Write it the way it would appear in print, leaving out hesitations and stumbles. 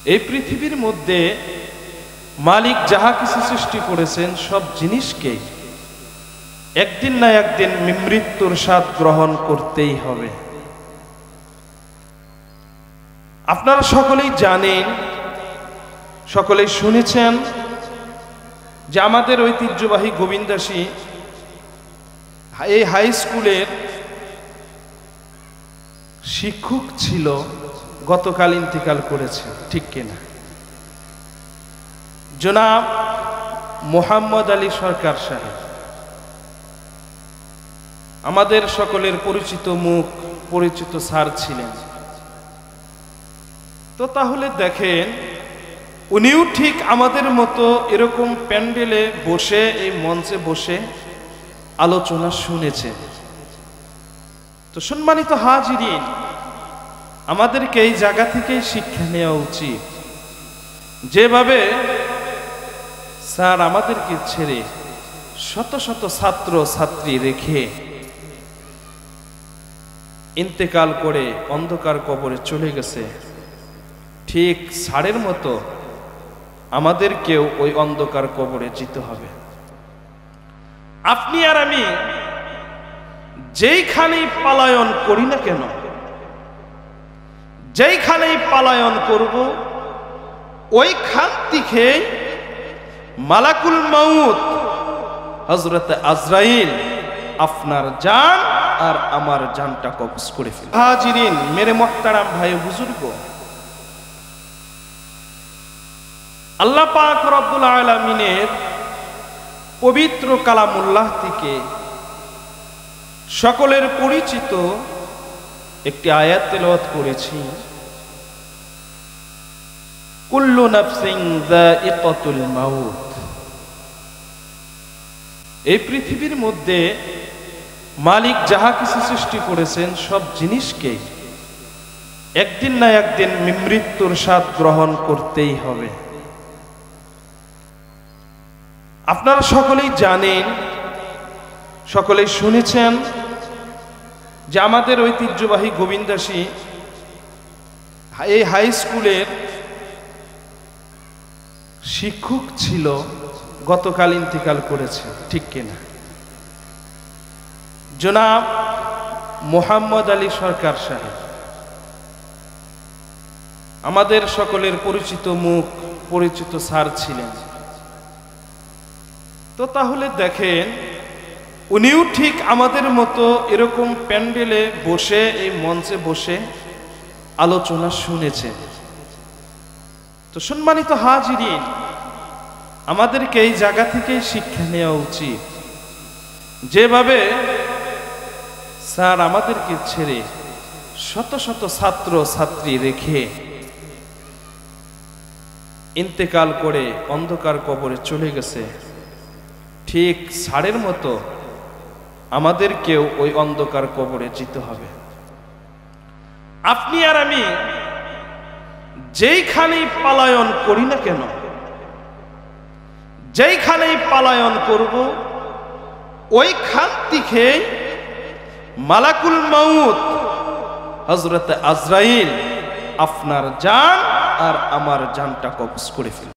এই পৃথিবীর মধ্যে মালিক যাহা কিছু সৃষ্টি করেছেন সব জিনিসকে একদিন না একদিন মৃত্যুর স্বাদ গ্রহণ করতেই হবে। আপনারা সকলেই জানেন, সকলেই শুনেছেন যে আমাদের ঐতিহ্যবাহী গোবিন্দাসী এই হাই স্কুলের শিক্ষক ছিল, গতকাল ইন্তেকাল করেছে, ঠিক কিনা? জনাব মোহাম্মদ আলী সরকার সাহেব আমাদের সকলের পরিচিত মুখ, পরিচিত স্যার ছিলেন। তো তাহলে দেখেন, উনিও ঠিক আমাদের মতো এরকম প্যান্ডেলে বসে, এই মঞ্চে বসে আলোচনা শুনেছেন। তো সম্মানিত হাজিরিন, আমাদেরকে এই জায়গা থেকেই শিক্ষা নেওয়া উচিত। যেভাবে স্যার আমাদেরকে ছেড়ে শত শত ছাত্র ছাত্রী রেখে ইন্তেকাল করে অন্ধকার কবরে চলে গেছে, ঠিক স্যারের মতো আমাদেরকেও ওই অন্ধকার কবরে যেতে হবে। আপনি আর আমি যেইখানেই পলায়ন করি না কেন, যেইখানেই পলায়ন করব, ওইখান থেকে মালাকুল মাউত হযরত আজরাইল আপনার জান আর আমার জানটা কবজ করে ফেলে। হাজিরিন, মেরে মোহতারাম ভাই বুজুর্গ, আল্লাহ পাক রব্বুল আলামিনের পবিত্র কালামুল্লাহ থেকে সকলের পরিচিত একটি আয়াত তেলাওয়াত করেছি, কুল্লু নাফসিন যায়িকাতুল মাউত। এই পৃথিবীর মধ্যে মালিক যাহা কিছু সৃষ্টি করেছেন সব জিনিসকে একদিন না একদিন মৃত্যুর স্বাদ গ্রহণ করতেই হবে। আপনারা সকলেই জানেন, সকলেই শুনেছেন যে আমাদের ঐতিহ্যবাহী গোবিন্দাসী এই হাই স্কুলের শিক্ষক ছিল, গতকাল ইন্তেকাল করেছে, ঠিক কিনা? জনাব মোহাম্মদ আলী সরকার সাহেব আমাদের সকলের পরিচিত মুখ, পরিচিত স্যার ছিলেন। তো তাহলে দেখেন, উনিও ঠিক আমাদের মতো এরকম প্যান্ডেলে বসে, এই মঞ্চে বসে আলোচনা শুনেছেন। তো সম্মানিত হাজিরিন, আমাদেরকে এই জায়গা থেকেই শিক্ষা নেওয়া উচিত। যেভাবে স্যার আমাদেরকে ছেড়ে শত শত ছাত্র ছাত্রী রেখে ইন্তেকাল করে অন্ধকার কবরে চলে গেছে, ঠিক স্যারের মতো আমাদেরকেও ওই অন্ধকার কবরে যেতে হবে। আপনি আর আমি যেইখানেই পলায়ন করি না কেন, যেইখানেই পলায়ন করব, ওইখান থেকে মালাকুল মাউত হযরত আজরাইল আপনার জান আর আমার জানটা কবজ করে ফেলে।